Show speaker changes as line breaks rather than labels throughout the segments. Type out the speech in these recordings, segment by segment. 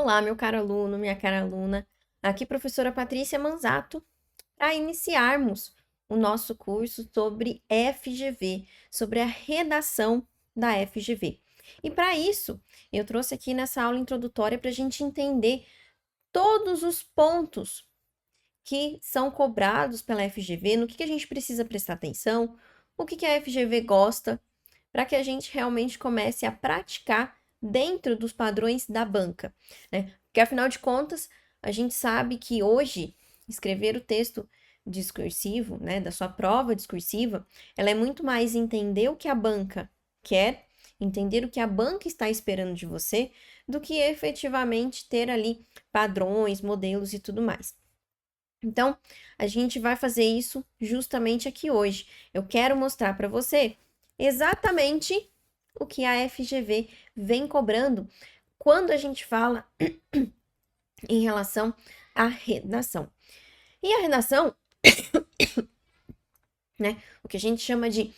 Olá, meu caro aluno, minha cara aluna. Aqui, professora Patrícia Manzato, para iniciarmos o nosso curso sobre FGV, sobre a redação da FGV. E para isso, eu trouxe aqui nessa aula introdutória para a gente entender todos os pontos que são cobrados pela FGV, no que a gente precisa prestar atenção, o que a FGV gosta, para que a gente realmente comece a praticar dentro dos padrões da banca, né? Porque afinal de contas, a gente sabe que hoje escrever o texto discursivo, né, da sua prova discursiva, ela é muito mais entender o que a banca quer, entender o que a banca está esperando de você, do que efetivamente ter ali padrões, modelos e tudo mais. Então, a gente vai fazer isso justamente aqui hoje. Eu quero mostrar para você exatamente o que a FGV vem cobrando quando a gente fala em relação à redação. E a redação, né, o que a gente chama de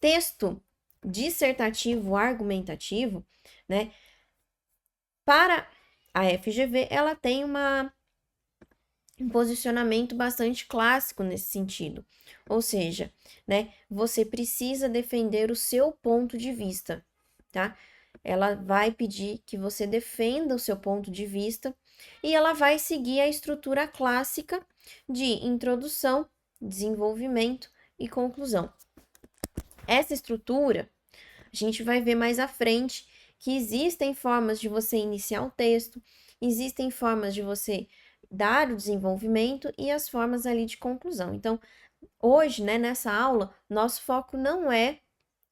texto dissertativo argumentativo, né, para a FGV, ela tem um posicionamento bastante clássico nesse sentido. Ou seja, né, você precisa defender o seu ponto de vista, tá? Ela vai pedir que você defenda o seu ponto de vista e ela vai seguir a estrutura clássica de introdução, desenvolvimento e conclusão. Essa estrutura, a gente vai ver mais à frente que existem formas de você iniciar o texto, existem formas de você dar o desenvolvimento e as formas ali de conclusão. Então, hoje, né, nessa aula, nosso foco não é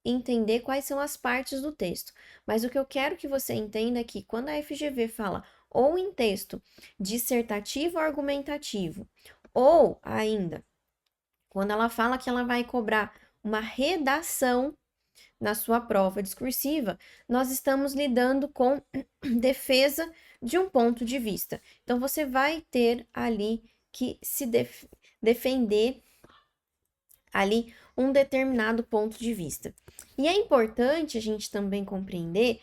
entender quais são as partes do texto, mas o que eu quero que você entenda é que quando a FGV fala ou em texto dissertativo ou argumentativo, ou ainda quando ela fala que ela vai cobrar uma redação na sua prova discursiva, nós estamos lidando com defesa de um ponto de vista. Então, você vai ter ali que se defender ali um determinado ponto de vista. E é importante a gente também compreender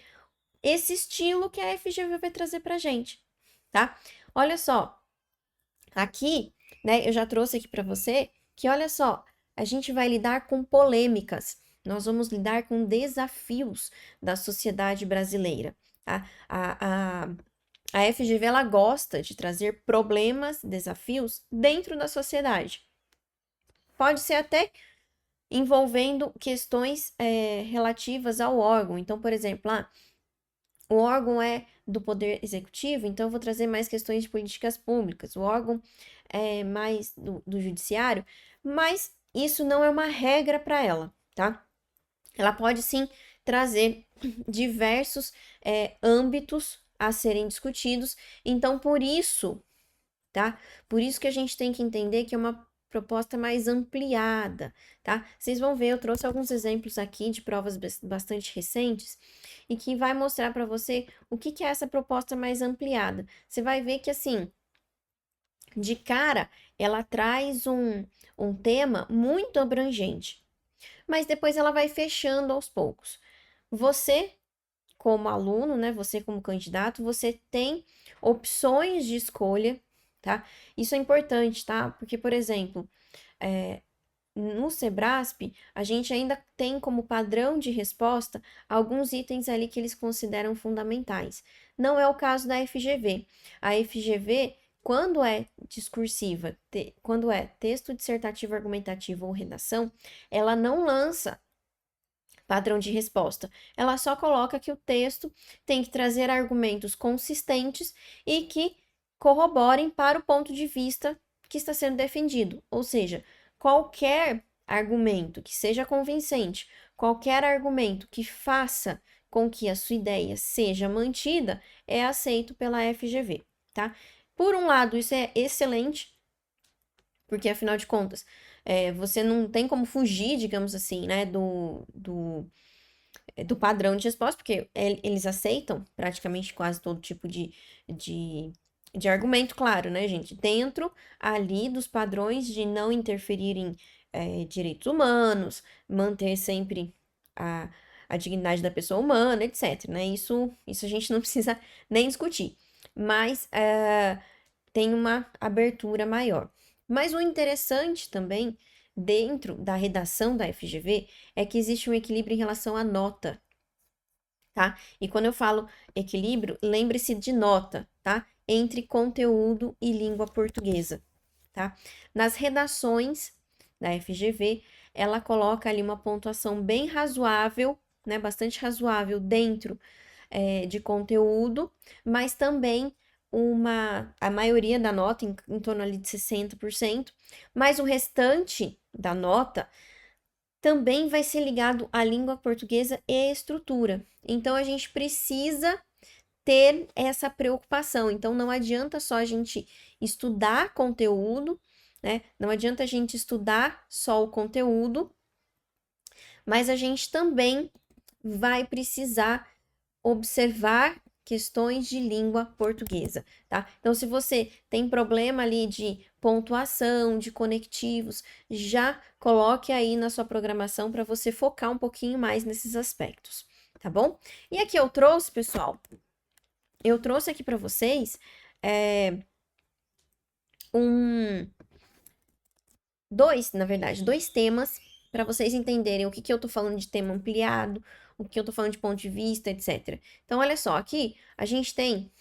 esse estilo que a FGV vai trazer para a gente, tá? Olha só, aqui, né, eu já trouxe aqui para você que, olha só, a gente vai lidar com polêmicas, nós vamos lidar com desafios da sociedade brasileira, tá? A FGV, ela gosta de trazer problemas, desafios dentro da sociedade. Pode ser até envolvendo questões relativas ao órgão. Então, por exemplo, o órgão é do Poder Executivo, então eu vou trazer mais questões de políticas públicas. O órgão é mais do Judiciário, mas isso não é uma regra para ela, tá? Ela pode sim trazer diversos âmbitos a serem discutidos, então por isso, tá? Por isso que a gente tem que entender que é uma proposta mais ampliada, tá? Vocês vão ver, eu trouxe alguns exemplos aqui de provas bastante recentes e que vai mostrar para você o que é essa proposta mais ampliada. Você vai ver que, assim, de cara, ela traz um tema muito abrangente, mas depois ela vai fechando aos poucos. Você, como aluno, né? Você como candidato, você tem opções de escolha, tá? Isso é importante, tá? Porque, por exemplo, no Sebrasp, a gente ainda tem como padrão de resposta alguns itens ali que eles consideram fundamentais. Não é o caso da FGV. A FGV, quando é discursiva, quando é texto dissertativo, argumentativo ou redação, ela não lança padrão de resposta. Ela só coloca que o texto tem que trazer argumentos consistentes e que corroborem para o ponto de vista que está sendo defendido. Ou seja, qualquer argumento que seja convincente, qualquer argumento que faça com que a sua ideia seja mantida, é aceito pela FGV, tá? Por um lado, isso é excelente, porque afinal de contas, você não tem como fugir, digamos assim, né, do padrão de resposta, porque eles aceitam praticamente quase todo tipo de, de argumento, claro, né, gente? Dentro ali dos padrões de não interferir em direitos humanos, manter sempre a dignidade da pessoa humana, etc, né? Isso a gente não precisa nem discutir. mas tem uma abertura maior. Mas o interessante também, dentro da redação da FGV, é que existe um equilíbrio em relação à nota, tá? E quando eu falo equilíbrio, lembre-se de nota, tá? Entre conteúdo e língua portuguesa, tá? Nas redações da FGV, ela coloca ali uma pontuação bem razoável, né? Bastante razoável dentro de conteúdo, mas também a maioria da nota, em torno ali de 60%, mas o restante da nota também vai ser ligado à língua portuguesa e à estrutura. Então, a gente precisa ter essa preocupação. Então, não adianta só a gente estudar conteúdo, né? Não adianta a gente estudar só o conteúdo, mas a gente também vai precisar observar questões de língua portuguesa, tá? Então, se você tem problema ali de pontuação, de conectivos, já coloque aí na sua programação para você focar um pouquinho mais nesses aspectos, tá bom? E aqui eu trouxe, pessoal, eu trouxe aqui para vocês um, dois temas para vocês entenderem o que eu tô falando de tema ampliado, o que eu tô falando de ponto de vista, etc. Então, olha só, aqui a gente tem,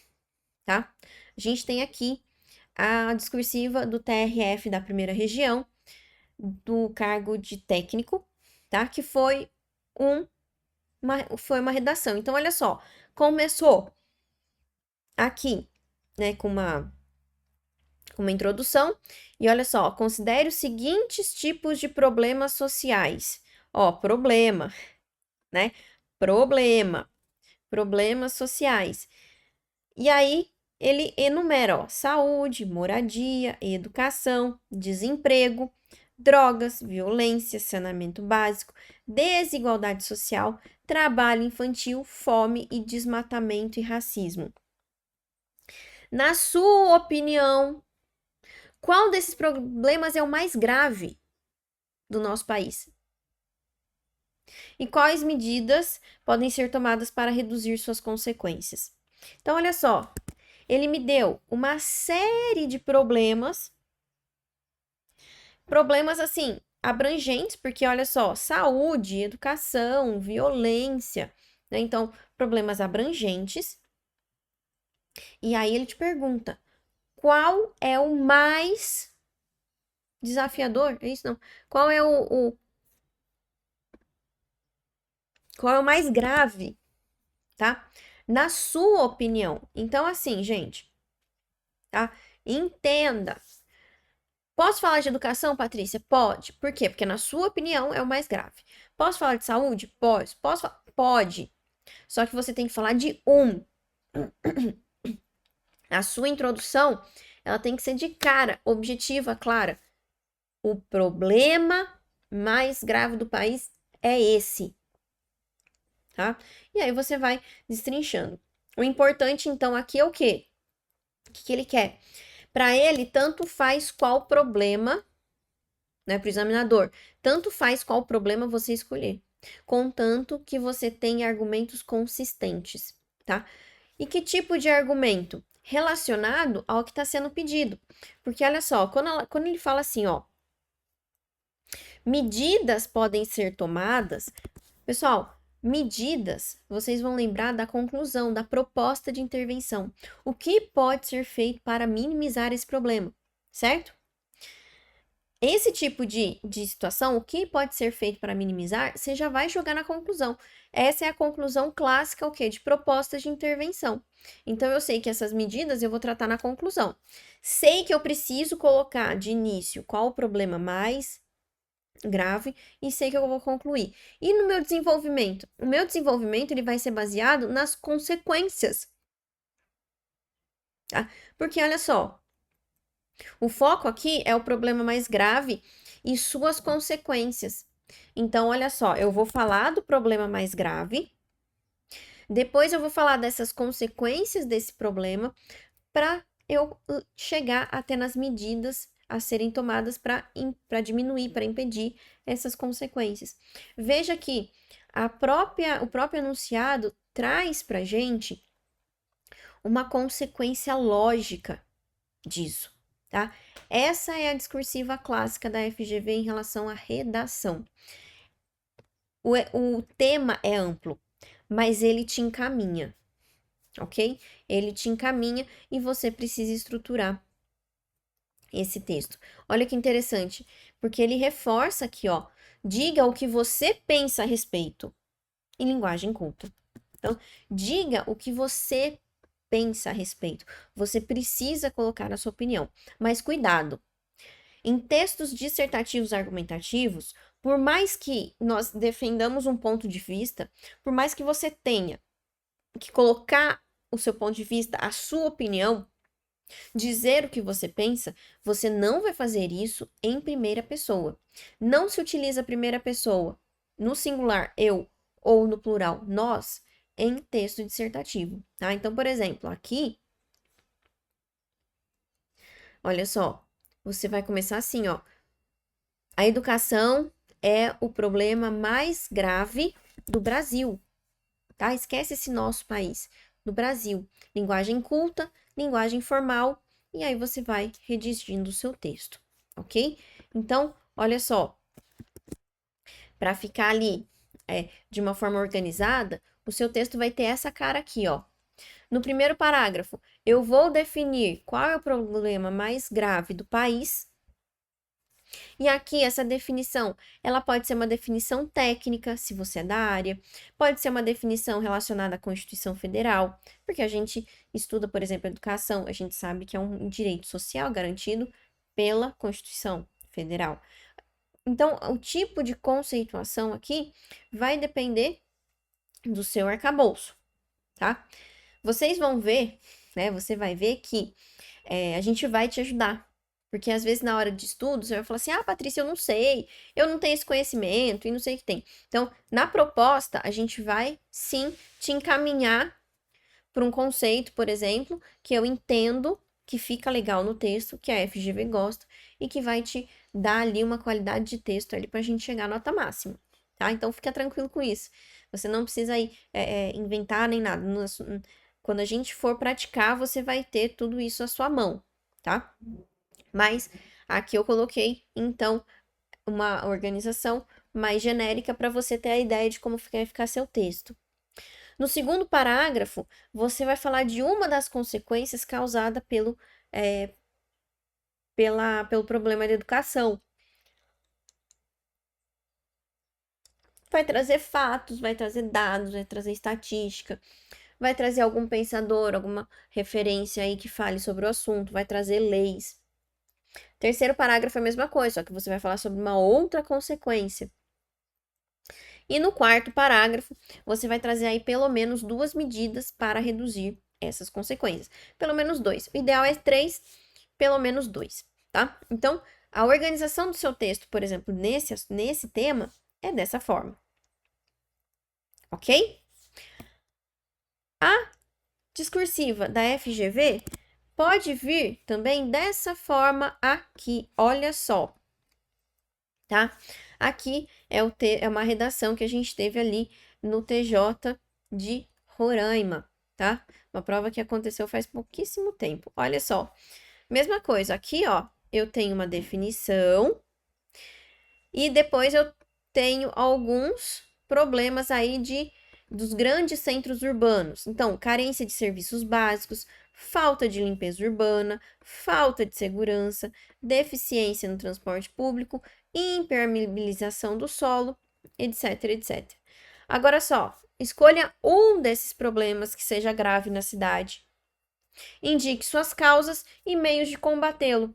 tá? A gente tem aqui a discursiva do TRF da primeira região, do cargo de técnico, tá? Que foi uma redação. Então, olha só, começou aqui, né, com uma introdução, e olha só, considere os seguintes tipos de problemas sociais. Ó, problema, né? Problemas sociais. E aí ele enumera, ó, saúde, moradia, educação, desemprego, drogas, violência, saneamento básico, desigualdade social, trabalho infantil, fome e desmatamento e racismo. Na sua opinião, qual desses problemas é o mais grave do nosso país? E quais medidas podem ser tomadas para reduzir suas consequências? Então, olha só, ele me deu uma série de problemas assim, abrangentes, porque olha só, saúde, educação, violência, né? Então, problemas abrangentes. E aí ele te pergunta: qual é o mais desafiador? É isso não? Qual é qual é o mais grave, tá? Na sua opinião. Então, assim, gente, tá? Entenda. Posso falar de educação, Patrícia? Pode. Por quê? Porque, na sua opinião, é o mais grave. Posso falar de saúde? Pode. Pode. Só que você tem que falar de um. A sua introdução, ela tem que ser de cara, objetiva, clara. O problema mais grave do país é esse, tá? E aí você vai destrinchando. O importante, então, aqui é o quê? O que ele quer? Para ele, tanto faz qual problema, né, para o examinador, tanto faz qual problema você escolher, contanto que você tenha argumentos consistentes, tá? E que tipo de argumento? Relacionado ao que está sendo pedido. Porque olha só, quando ele fala assim, ó, medidas podem ser tomadas, pessoal, medidas, vocês vão lembrar da conclusão, da proposta de intervenção. O que pode ser feito para minimizar esse problema, certo? Esse tipo de situação, o que pode ser feito para minimizar, você já vai jogar na conclusão. Essa é a conclusão clássica, o quê? De propostas de intervenção. Então, eu sei que essas medidas eu vou tratar na conclusão. Sei que eu preciso colocar de início qual o problema mais grave e sei que eu vou concluir. E no meu desenvolvimento? O meu desenvolvimento ele vai ser baseado nas consequências, tá? Porque olha só, o foco aqui é o problema mais grave e suas consequências. Então, olha só, eu vou falar do problema mais grave, depois eu vou falar dessas consequências desse problema para eu chegar até nas medidas a serem tomadas para diminuir, para impedir essas consequências. Veja que o próprio enunciado traz para gente uma consequência lógica disso, tá? Essa é a discursiva clássica da FGV em relação à redação. O tema é amplo, mas ele te encaminha, ok? Ele te encaminha e você precisa estruturar esse texto. Olha que interessante, porque ele reforça aqui, ó, diga o que você pensa a respeito, em linguagem culta. Então, diga o que você pensa a respeito. Você precisa colocar a sua opinião, mas cuidado. Em textos dissertativos argumentativos, por mais que nós defendamos um ponto de vista, por mais que você tenha que colocar o seu ponto de vista, a sua opinião, dizer o que você pensa, você não vai fazer isso em primeira pessoa. Não se utiliza a primeira pessoa no singular eu ou no plural nós em texto dissertativo, tá? Então, por exemplo, aqui, olha só, você vai começar assim, ó. A educação é o problema mais grave do Brasil, tá? Esquece esse nosso país, do Brasil. Linguagem culta, linguagem formal, e aí você vai redigindo o seu texto, ok? Então, olha só, para ficar ali de uma forma organizada, o seu texto vai ter essa cara aqui, ó. No primeiro parágrafo, eu vou definir qual é o problema mais grave do país. E aqui, essa definição, ela pode ser uma definição técnica, se você é da área, pode ser uma definição relacionada à Constituição Federal, porque a gente estuda, por exemplo, educação, a gente sabe que é um direito social garantido pela Constituição Federal. Então, o tipo de conceituação aqui vai depender do seu arcabouço, tá? Vocês vão ver, né? Você vai ver que a gente vai te ajudar. Porque às vezes na hora de estudo, você vai falar assim: ah, Patrícia, eu não sei, eu não tenho esse conhecimento e não sei o que tem. Então, na proposta, a gente vai sim te encaminhar para um conceito, por exemplo, que eu entendo que fica legal no texto, que a FGV gosta, e que vai te dar ali uma qualidade de texto ali para a gente chegar à nota máxima, tá? Então, fica tranquilo com isso. Você não precisa aí inventar nem nada. Quando a gente for praticar, você vai ter tudo isso à sua mão, tá? Mas aqui eu coloquei, então, uma organização mais genérica para você ter a ideia de como vai ficar seu texto. No segundo parágrafo, você vai falar de uma das consequências causada pelo problema de educação. Vai trazer fatos, vai trazer dados, vai trazer estatística, vai trazer algum pensador, alguma referência aí que fale sobre o assunto, vai trazer leis. Terceiro parágrafo é a mesma coisa, só que você vai falar sobre uma outra consequência. E no quarto parágrafo, você vai trazer aí pelo menos 2 medidas para reduzir essas consequências. Pelo menos 2. O ideal é 3, pelo menos 2, tá? Então, a organização do seu texto, por exemplo, nesse tema, é dessa forma. Ok? A discursiva da FGV pode vir também dessa forma aqui. Olha só, tá? Aqui é uma redação que a gente teve ali no TJ de Roraima, tá? Uma prova que aconteceu faz pouquíssimo tempo. Olha só, mesma coisa, aqui, ó, eu tenho uma definição e depois eu tenho alguns problemas aí dos grandes centros urbanos. Então, carência de serviços básicos, falta de limpeza urbana, falta de segurança, deficiência no transporte público, impermeabilização do solo, etc, etc. Agora só, escolha um desses problemas que seja grave na cidade. Indique suas causas e meios de combatê-lo.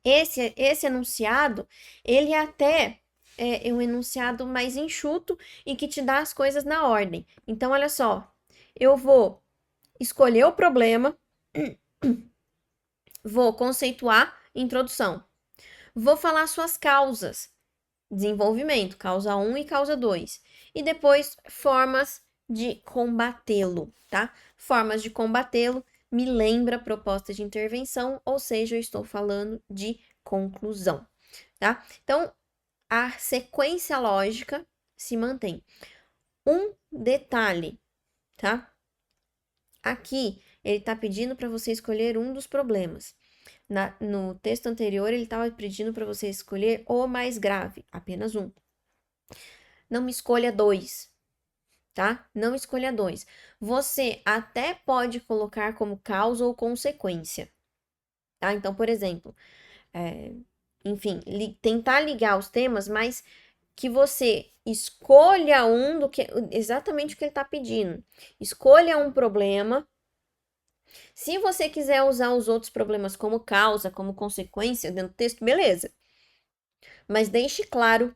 Esse enunciado, ele até é um enunciado mais enxuto e que te dá as coisas na ordem. Então, olha só, eu vou escolher o problema, vou conceituar introdução, vou falar suas causas, desenvolvimento, causa 1 e causa 2, e depois formas de combatê-lo, tá? Formas de combatê-lo me lembra proposta de intervenção, ou seja, eu estou falando de conclusão, tá? Então, a sequência lógica se mantém. Um detalhe, tá? Aqui, ele está pedindo para você escolher um dos problemas. No texto anterior, ele estava pedindo para você escolher o mais grave, apenas um. Não escolha dois, tá? Não escolha dois. Você até pode colocar como causa ou consequência, tá? Então, por exemplo, enfim, tentar ligar os temas, mas que você escolha um do que exatamente o que ele está pedindo. Escolha um problema. Se você quiser usar os outros problemas como causa, como consequência dentro do texto, beleza. Mas deixe claro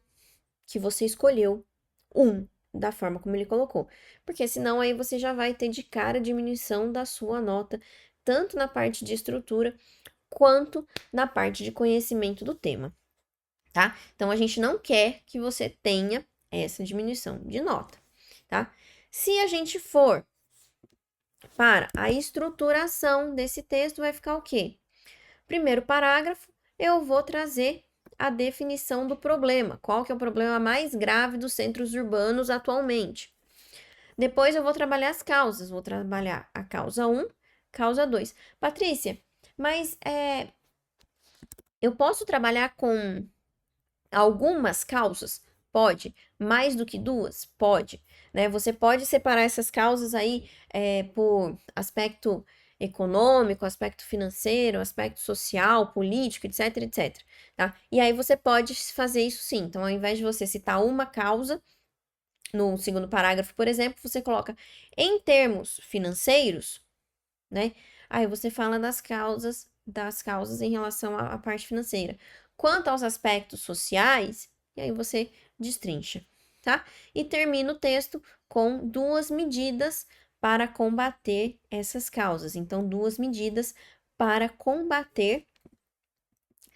que você escolheu um da forma como ele colocou. Porque senão aí você já vai ter de cara a diminuição da sua nota, tanto na parte de estrutura quanto na parte de conhecimento do tema, tá? Então a gente não quer que você tenha essa diminuição de nota, tá? Se a gente for para a estruturação desse texto, vai ficar o quê? Primeiro parágrafo, eu vou trazer a definição do problema. Qual que é o problema mais grave dos centros urbanos atualmente? Depois eu vou trabalhar as causas. Vou trabalhar a causa 1, causa 2. Patrícia, mas eu posso trabalhar com algumas causas? Pode. Mais do que duas? Pode. Né? Você pode separar essas causas aí por aspecto econômico, aspecto financeiro, aspecto social, político, etc, etc. Tá? E aí você pode fazer isso sim. Então, ao invés de você citar uma causa, no segundo parágrafo, por exemplo, você coloca em termos financeiros, né? Aí você fala das causas em relação à parte financeira. Quanto aos aspectos sociais, e aí você destrincha, tá? E termina o texto com duas medidas para combater essas causas. Então, duas medidas para combater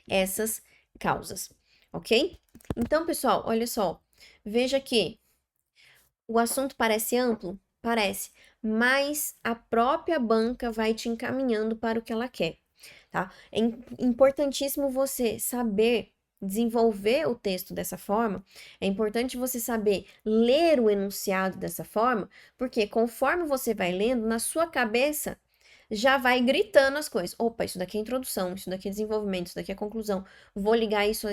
essas causas, ok? Então, pessoal, olha só, veja que o assunto parece amplo? Parece, mas a própria banca vai te encaminhando para o que ela quer, tá? É importantíssimo você saber desenvolver o texto dessa forma, é importante você saber ler o enunciado dessa forma, porque conforme você vai lendo, na sua cabeça já vai gritando as coisas. Opa, isso daqui é introdução, isso daqui é desenvolvimento, isso daqui é conclusão. Vou ligar isso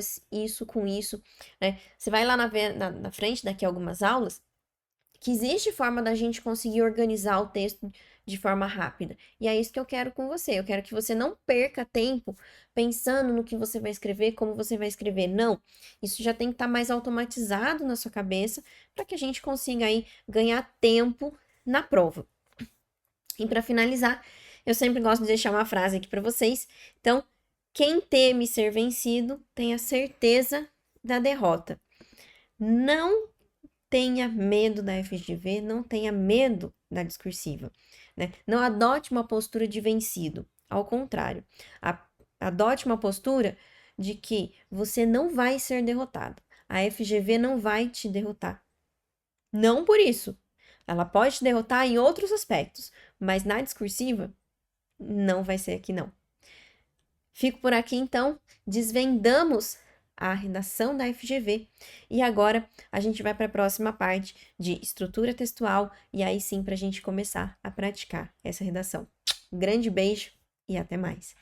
com isso, né? Você vai lá na frente, daqui a algumas aulas, que existe forma da gente conseguir organizar o texto de forma rápida. E é isso que eu quero com você. Eu quero que você não perca tempo pensando no que você vai escrever, como você vai escrever. Não. Isso já tem que estar mais automatizado na sua cabeça para que a gente consiga aí ganhar tempo na prova. E para finalizar, eu sempre gosto de deixar uma frase aqui para vocês. Então, quem teme ser vencido tem a certeza da derrota. Não tenha medo da FGV, não tenha medo da discursiva, né? Não adote uma postura de vencido, ao contrário, adote uma postura de que você não vai ser derrotado. A FGV não vai te derrotar. Não por isso. Ela pode te derrotar em outros aspectos, mas na discursiva não vai ser aqui não. Fico por aqui então, desvendamos a redação da FGV e agora a gente vai para a próxima parte de estrutura textual e aí sim para a gente começar a praticar essa redação. Um grande beijo e até mais!